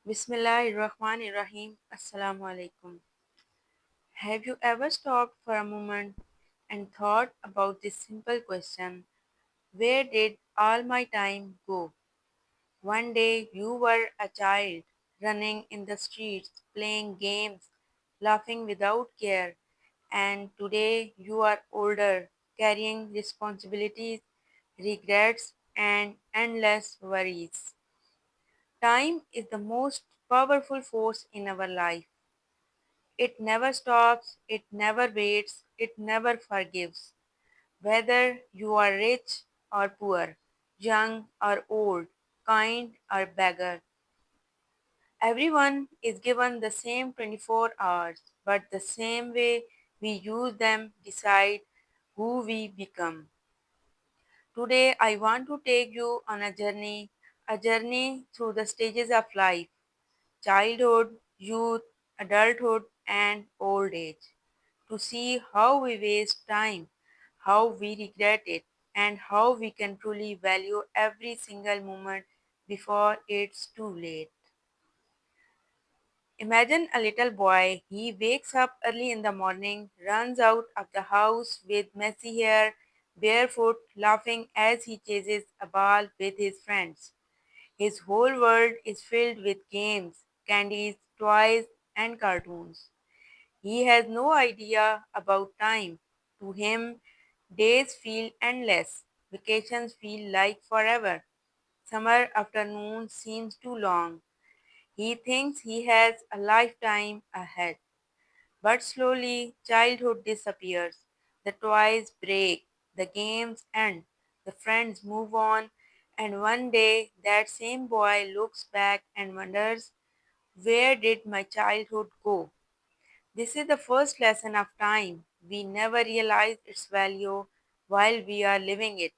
Bismillahirrahmanirrahim. Assalamu alaikum. Have you ever stopped for a moment and thought about this simple question? Where did all my time go? One day you were a child, running in the streets, playing games, laughing without care, and today you are older, carrying responsibilities, regrets, and endless worries. Time is the most powerful force in our life. It never stops, it never waits, it never forgives. Whether you are rich or poor, young or old, kind or beggar, everyone is given the same 24 hours, but the same way we use them decide who we become. Today, I want to take you on a journey through the stages of life: childhood, youth, adulthood, and old age, to see how we waste time, how we regret it, and how we can truly value every single moment before it's too late. Imagine a little boy. He wakes up early in the morning, runs out of the house with messy hair, barefoot, laughing as he chases a ball with his friends. His whole world is filled with games, candies, toys, and cartoons. He has no idea about time. To him, days feel endless, vacations feel like forever. Summer afternoon seems too long. He thinks he has a lifetime ahead. But slowly, childhood disappears. The toys break, the games end, the friends move on, and one day that same boy looks back and wonders, where did my childhood go? This is the first lesson of time. We never realize its value while we are living it.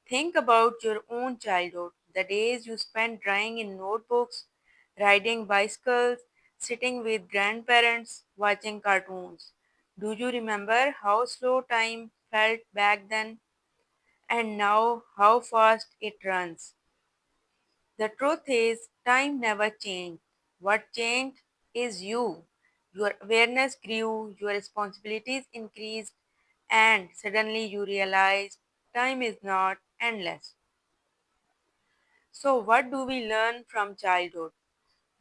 Think about your own childhood, the days you spent drawing in notebooks, riding bicycles, sitting with grandparents, watching cartoons. Do you remember how slow time felt back then? And now how fast it runs? The truth is, time never changed. What changed is you. Your awareness grew, your responsibilities increased, and suddenly you realized time is not endless. So, what do we learn from childhood?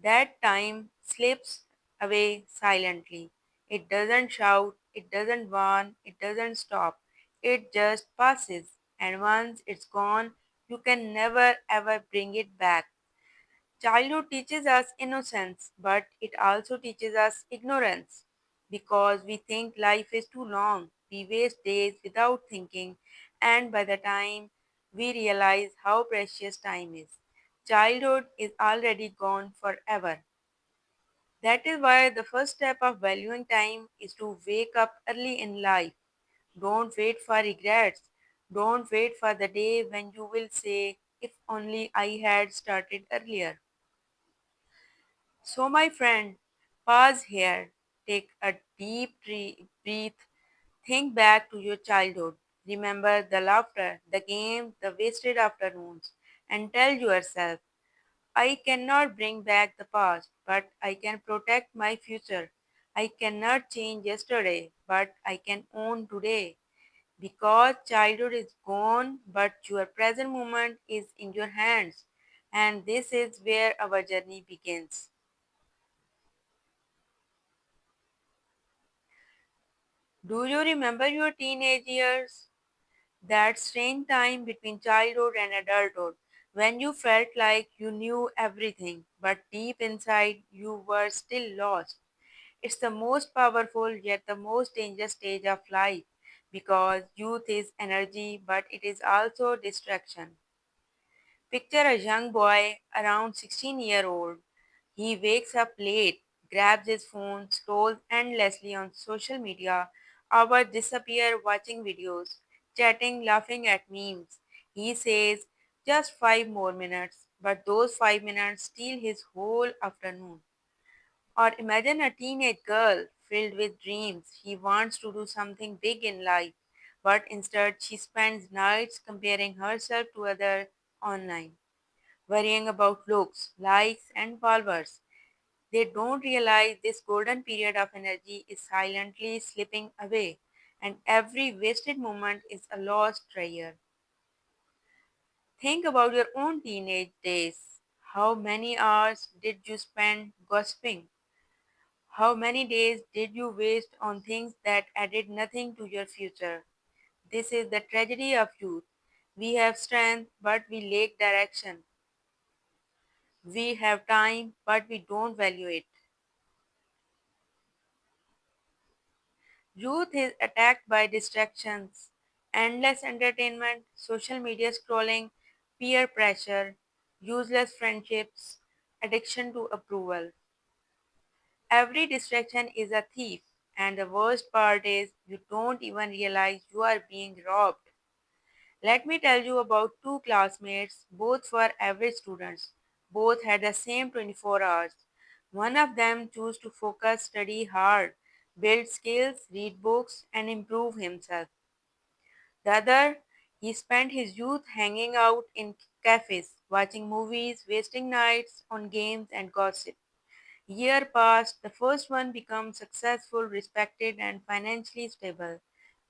That time slips away silently. It doesn't shout, it doesn't warn, it doesn't stop. It just passes. And once it's gone, you can never ever bring it back. Childhood teaches us innocence, but it also teaches us ignorance. Because we think life is too long, we waste days without thinking, and by the time we realize how precious time is, childhood is already gone forever. That is why the first step of valuing time is to wake up early in life. Don't wait for regrets. Don't wait for the day when you will say, if only I had started earlier. So, my friend, pause here, take a deep breath, think back to your childhood. Remember the laughter, the games, the wasted afternoons, and tell yourself, I cannot bring back the past, but I can protect my future. I cannot change yesterday, but I can own today. Because childhood is gone, but your present moment is in your hands. And this is where our journey begins. Do you remember your teenage years? That strange time between childhood and adulthood when you felt like you knew everything, but deep inside you were still lost. It's the most powerful yet the most dangerous stage of life because youth is energy, but it is also distraction. Picture a young boy around 16-year-old. He wakes up late, grabs his phone, scrolls endlessly on social media, hours disappear watching videos, chatting, laughing at memes. He says, just 5 more minutes, but those 5 minutes steal his whole afternoon. Or imagine a teenage girl filled with dreams. She wants to do something big in life, but instead she spends nights comparing herself to others online. worrying about looks, likes, and followers. They don't realize this golden period of energy is silently slipping away, and every wasted moment is a lost treasure. Think about your own teenage days. How many hours did you spend gossiping? How many days did you waste on things that added nothing to your future? This is the tragedy of youth. We have strength, but we lack direction. We have time, but we don't value it. Youth is attacked by distractions, endless entertainment, social media scrolling, peer pressure, useless friendships, addiction to approval. Every distraction is a thief, and the worst part is you don't even realize you are being robbed. Let me tell you about two classmates, both were average students. Both had the same 24 hours. One of them chose to focus, study hard, build skills, read books, and improve himself. The other, he spent his youth hanging out in cafes, watching movies, wasting nights on games and gossip. Year passed, the first one became successful, respected, and financially stable.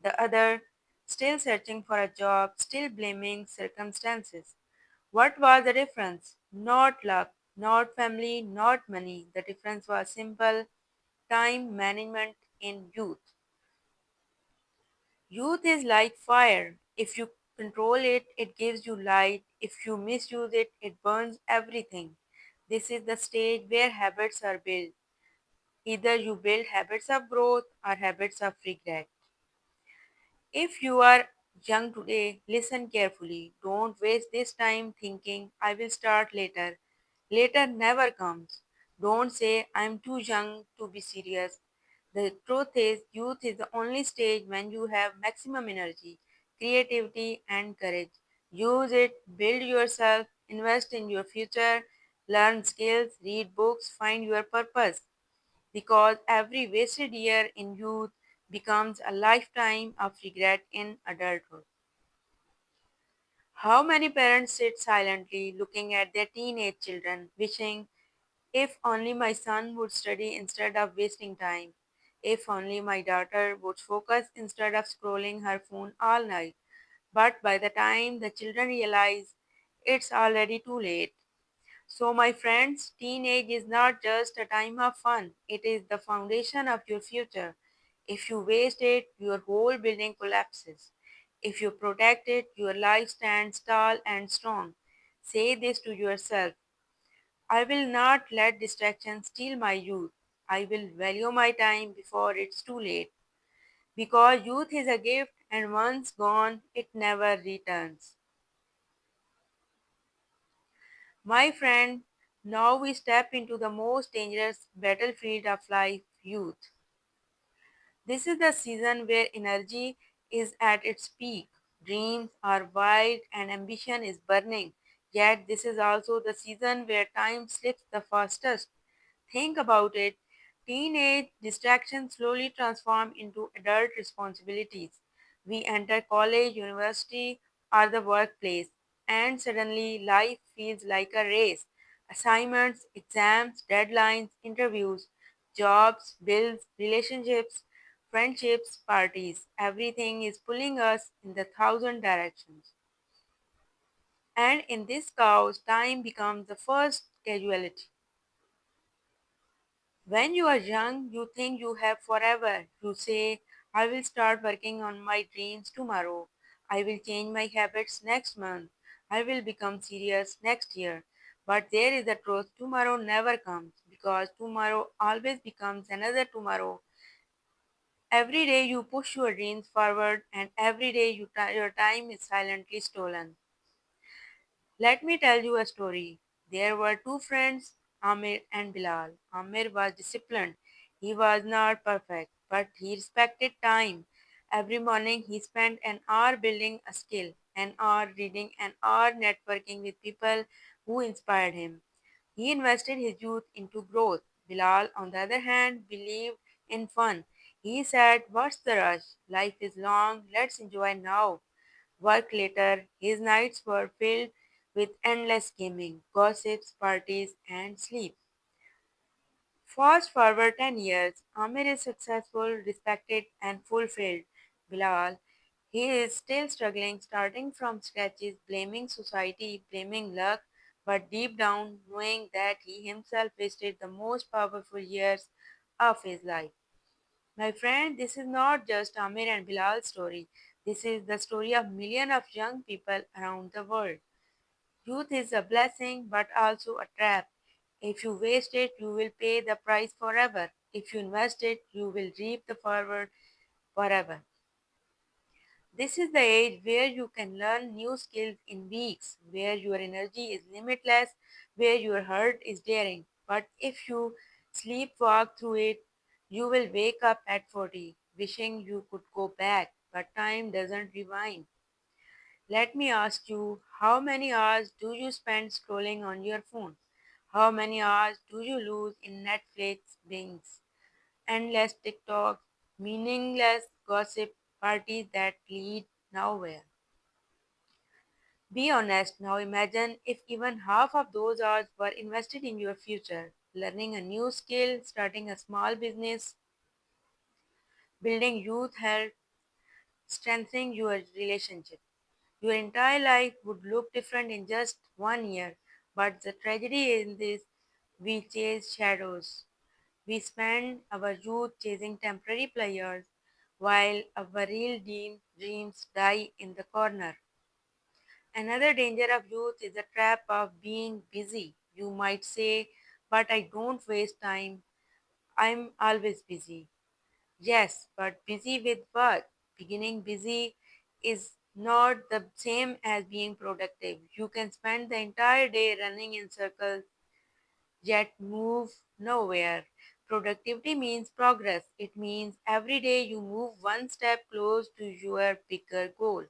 The other, still searching for a job, still blaming circumstances. What was the difference? Not luck, not family, not money. The difference was simple: time management in youth. Youth is like fire. If you control it, it gives you light. If you misuse it, it burns everything. This is the stage where habits are built. Either you build habits of growth or habits of regret. If you are young today, listen carefully. Don't waste this time thinking, I will start later. Later never comes. Don't say, I'm too young to be serious. The truth is, youth is the only stage when you have maximum energy, creativity, and courage. Use it, build yourself, invest in your future, learn skills, read books, find your purpose, because every wasted year in youth becomes a lifetime of regret in adulthood. How many parents sit silently looking at their teenage children, wishing, if only my son would study instead of wasting time, if only my daughter would focus instead of scrolling her phone all night. But by the time the children realize, it's already too late. So, my friends, teenage is not just a time of fun, it is the foundation of your future. If you waste it, your whole building collapses. If you protect it, your life stands tall and strong. Say this to yourself: I will not let distractions steal my youth. I will value my time before it's too late. Because youth is a gift, and once gone, it never returns. My friend, now we step into the most dangerous battlefield of life: youth. This is the season where energy is at its peak, dreams are wild, and ambition is burning. Yet, this is also the season where time slips the fastest. Think about it. Teenage distractions slowly transform into adult responsibilities. We enter college, university, or the workplace, and suddenly life feels like a race. Assignments, exams, deadlines, interviews, jobs, bills, relationships, friendships, parties. Everything is pulling us in the thousand directions. And in this chaos, time becomes the first casualty. When you are young, you think you have forever. You say, I will start working on my dreams tomorrow. I will change my habits next month. I will become serious next year. But there is the truth: tomorrow never comes, because tomorrow always becomes another tomorrow. Every day you push your dreams forward, and every day your time is silently stolen. Let me tell you a story. There were two friends, Amir and Bilal. Amir was disciplined. He was not perfect, but he respected time. Every morning he spent an hour building a skill, an hour reading, an hour networking with people who inspired him. He invested his youth into growth. Bilal, on the other hand, believed in fun. He said, what's the rush? Life is long, let's enjoy now. Work later. His nights were filled with endless gaming, gossips, parties, and sleep. Fast forward 10 years, Amir is successful, respected, and fulfilled. Bilal, he is still struggling, starting from scratches, blaming society, blaming luck, but deep down knowing that he himself wasted the most powerful years of his life. My friend, this is not just Amir and Bilal's story. This is the story of millions of young people around the world. Youth is a blessing but also a trap. If you waste it, you will pay the price forever. If you invest it, you will reap the forward forever. This is the age where you can learn new skills in weeks, where your energy is limitless, where your heart is daring. But if you sleepwalk through it, you will wake up at 40, wishing you could go back, but time doesn't rewind. Let me ask you, how many hours do you spend scrolling on your phone? How many hours do you lose in Netflix bings, endless TikTok, meaningless gossip parties that lead nowhere? Be honest now. Imagine if even half of those hours were invested in your future, learning a new skill, starting a small business, building youth health, strengthening your relationship. Your entire life would look different in just 1 year. But the tragedy in this, we chase shadows. We spend our youth chasing temporary pleasures while our real dreams die in the corner. Another danger of youth is the trap of being busy. You might say, but I don't waste time. I'm always busy. Yes, but busy with what? Beginning busy is not the same as being productive. You can spend the entire day running in circles yet move nowhere. Productivity means progress. It means every day you move one step close to your bigger goal.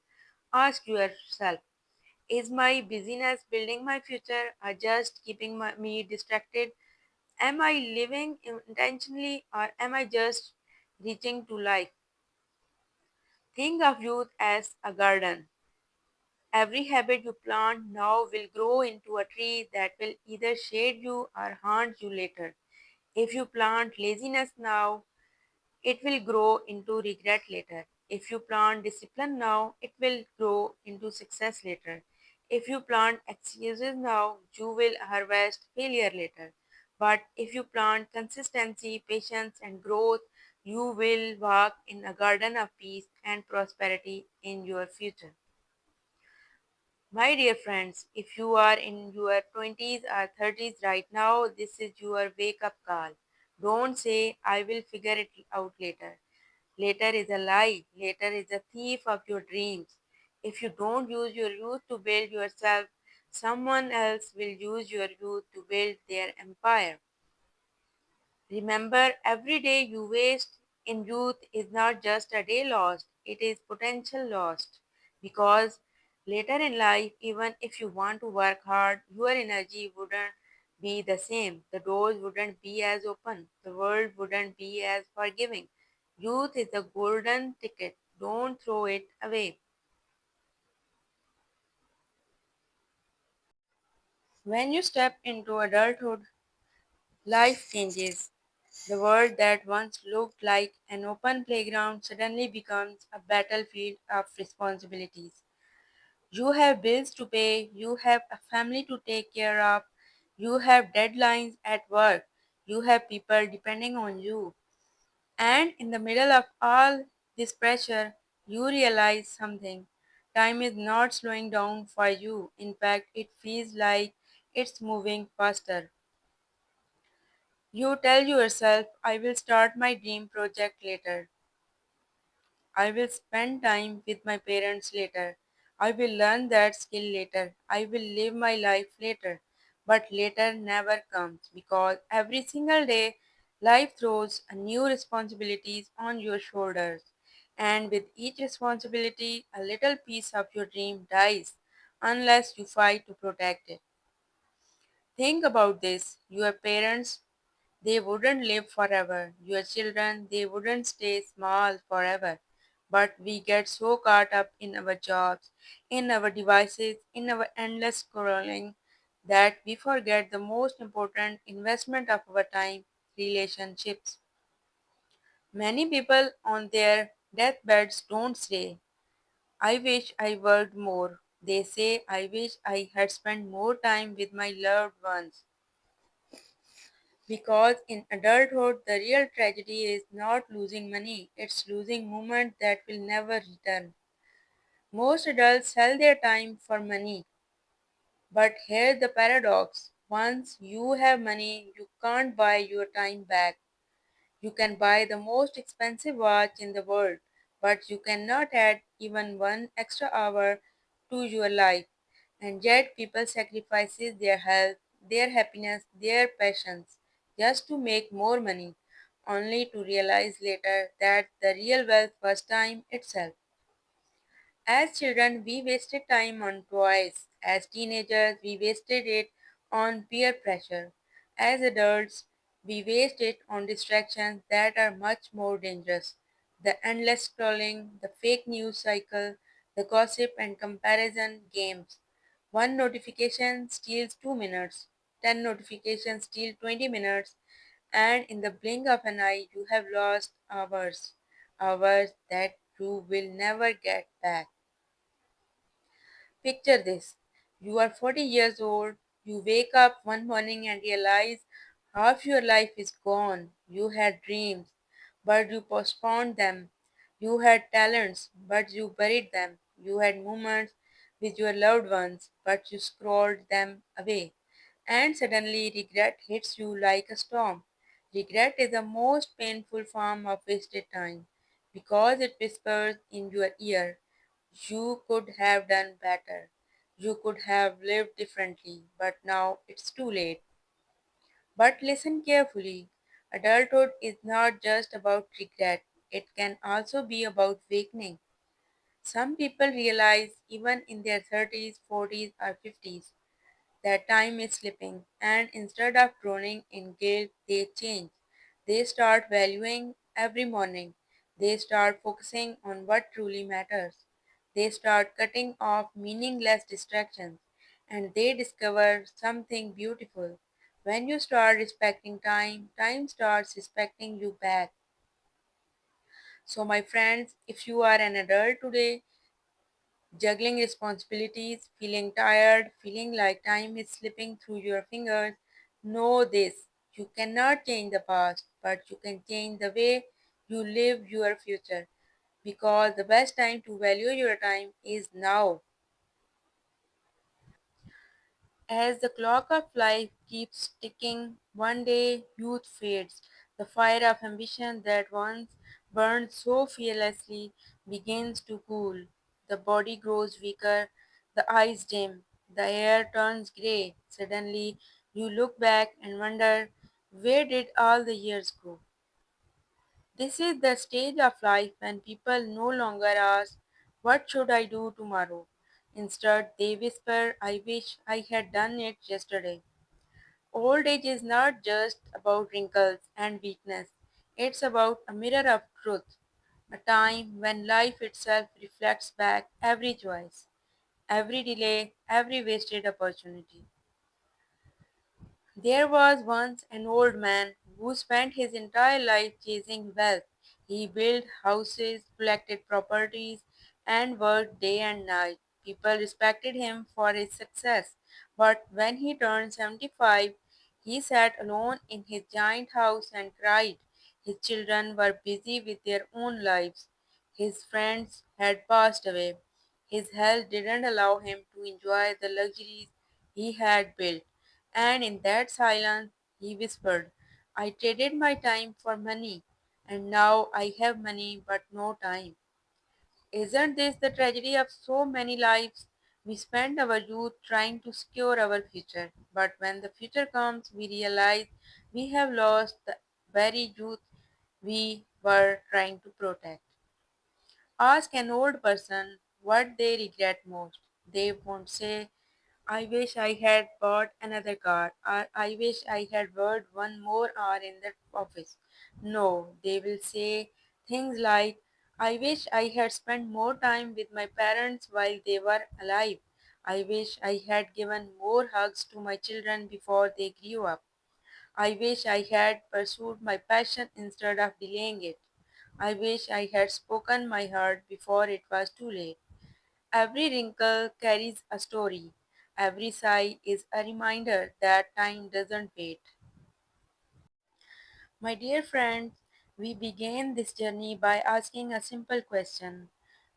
Ask yourself, is my busyness building my future or just keeping me distracted? Am I living intentionally or am I just reaching to life? Think of youth as a garden. Every habit you plant now will grow into a tree that will either shade you or haunt you later. If you plant laziness now, it will grow into regret later. If you plant discipline now, it will grow into success later. If you plant excuses now, you will harvest failure later. But if you plant consistency, patience, and growth, you will walk in a garden of peace and prosperity in your future. My dear friends, if you are in your 20s or 30s right now, this is your wake up call. Don't say, I will figure it out later. Later is a lie. Later is a thief of your dreams. If you don't use your youth to build yourself, someone else will use your youth to build their empire. Remember, every day you waste in youth is not just a day lost, it is potential lost. Because later in life, even if you want to work hard, your energy wouldn't be the same. The doors wouldn't be as open. The world wouldn't be as forgiving. Youth is a golden ticket. Don't throw it away. When you step into adulthood, life changes. The world that once looked like an open playground suddenly becomes a battlefield of responsibilities. You have bills to pay, you have a family to take care of, you have deadlines at work, you have people depending on you. And in the middle of all this pressure, you realize something. Time is not slowing down for you. In fact, it feels like it's moving faster. You tell yourself, I will start my dream project later. I will spend time with my parents later. I will learn that skill later. I will live my life later. But later never comes because every single day life throws a new responsibilities on your shoulders. And with each responsibility, a little piece of your dream dies unless you fight to protect it. Think about this. Your parents, they wouldn't live forever. Your children, they wouldn't stay small forever. But we get so caught up in our jobs, in our devices, in our endless scrolling that we forget the most important investment of our time: relationships. Many people on their deathbeds don't say, I wish I worked more. They say, I wish I had spent more time with my loved ones. Because in adulthood, the real tragedy is not losing money, it's losing moments that will never return. Most adults sell their time for money, but here's the paradox: once you have money, you can't buy your time back. You can buy the most expensive watch in the world, but you cannot add even one extra hour to your life. And yet people sacrifices their health, their happiness, their passions just to make more money, only to realize later that the real wealth was time itself. As children, we wasted time on toys. As teenagers, we wasted it on peer pressure. As adults, we waste it on distractions that are much more dangerous: the endless scrolling, the fake news cycle, the gossip and comparison games. One notification steals 2 minutes, 10 notifications steal 20 minutes, and in the blink of an eye, you have lost hours. Hours that you will never get back. Picture this: you are 40 years old, you wake up one morning and realize half your life is gone. You had dreams, but you postponed them. You had talents, but you buried them. You had moments with your loved ones, but you scrolled them away. And suddenly regret hits you like a storm. Regret is the most painful form of wasted time because it whispers in your ear, you could have done better. You could have lived differently, but now it's too late. But listen carefully. Adulthood is not just about regret, it can also be about awakening. Some people realize, even in their 30s, 40s, or 50s, that time is slipping, and instead of drowning in guilt, they change. They start valuing every morning. They start focusing on what truly matters. They start cutting off meaningless distractions, and they discover something beautiful. When you start respecting time, time starts respecting you back. So, my friends, if you are an adult today, juggling responsibilities, feeling tired, feeling like time is slipping through your fingers, know this: you cannot change the past, but you can change the way you live your future. Because the best time to value your time is now. As the clock of life keeps ticking, one day youth fades. The fire of ambition that once burned so fearlessly begins to cool. The body grows weaker, the eyes dim, the air turns grey. Suddenly, you look back and wonder, where did all the years go? This is the stage of life when people no longer ask, what should I do tomorrow? Instead, they whisper, I wish I had done it yesterday. Old age is not just about wrinkles and weakness, it's about a mirror of truth, a time when life itself reflects back every choice, every delay, every wasted opportunity. There was once an old man who spent his entire life chasing wealth. He built houses, collected properties, and worked day and night. People respected him for his success. But when he turned 75, he sat alone in his giant house and cried. His children were busy with their own lives. His friends had passed away. His health didn't allow him to enjoy the luxuries he had built. And in that silence, he whispered, I traded my time for money, and now I have money but no time. Isn't this the tragedy of so many lives? We spend our youth trying to secure our future, but when the future comes, we realize we have lost the very youth we were trying to protect. Ask an old person what they regret most. They won't say, I wish I had bought another car, or I wish I had worked one more hour in the office. No, they will say things like, I wish I had spent more time with my parents while they were alive. I wish I had given more hugs to my children before they grew up. I wish I had pursued my passion instead of delaying it. I wish I had spoken my heart before it was too late. Every wrinkle carries a story. Every sigh is a reminder that time doesn't wait. My dear friends, we began this journey by asking a simple question: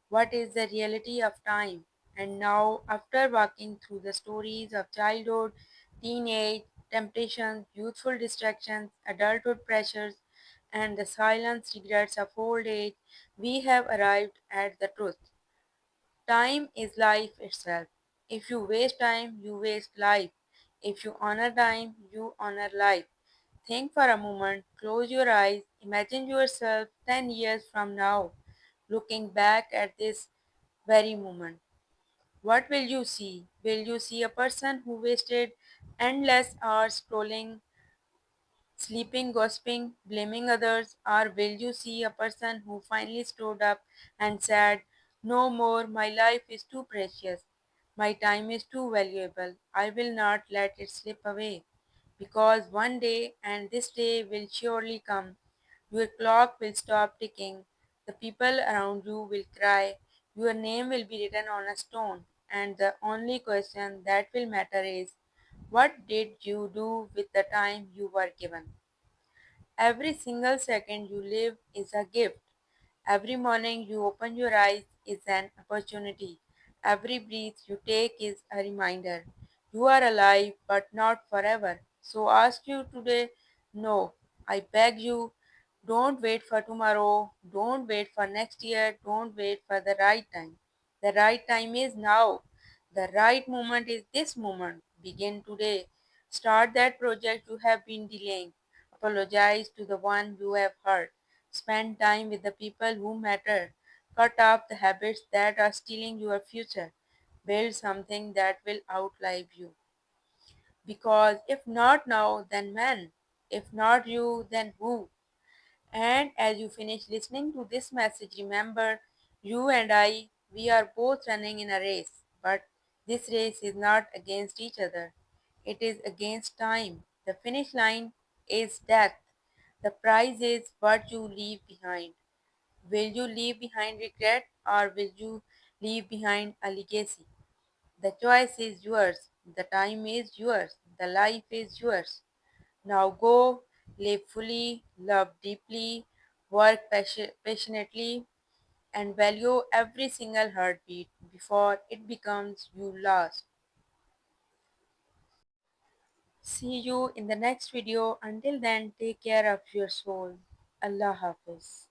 what is the reality of time? And now, after walking through the stories of childhood, teenage, temptations, youthful distractions, adulthood pressures, and the silent regrets of old age, we have arrived at the truth. Time is life itself. If you waste time, you waste life. If you honor time, you honor life. Think for a moment, close your eyes, imagine yourself 10 years from now, looking back at this very moment. What will you see? Will you see a person who wasted endless hours scrolling, sleeping, gossiping, blaming others, or will you see a person who finally stood up and said, no more, my life is too precious, my time is too valuable, I will not let it slip away? Because one day, and this day will surely come, your clock will stop ticking, the people around you will cry, your name will be written on a stone, and the only question that will matter is, what did you do with the time you were given? Every single second you live is a gift. Every morning you open your eyes is an opportunity. Every breath you take is a reminder. You are alive but not forever. So ask you today, no, I beg you, don't wait for tomorrow, don't wait for next year, don't wait for the right time. The right time is now. The right moment is this moment. Begin today. Start that project you have been delaying. Apologize to the one you have hurt. Spend time with the people who matter. Cut off the habits that are stealing your future. Build something that will outlive you. Because if not now, then when? If not you, then who? And as you finish listening to this message, remember you and I, we are both running in a race. But this race is not against each other, it is against time. The finish line is death. The prize is what you leave behind. Will you leave behind regret or will you leave behind a legacy? The choice is yours. The time is yours. The life is yours. Now go, live fully, love deeply, work passionately, and value every single heartbeat before it becomes you last. See you in the next video. Until then, take care of your soul. Allah Hafiz.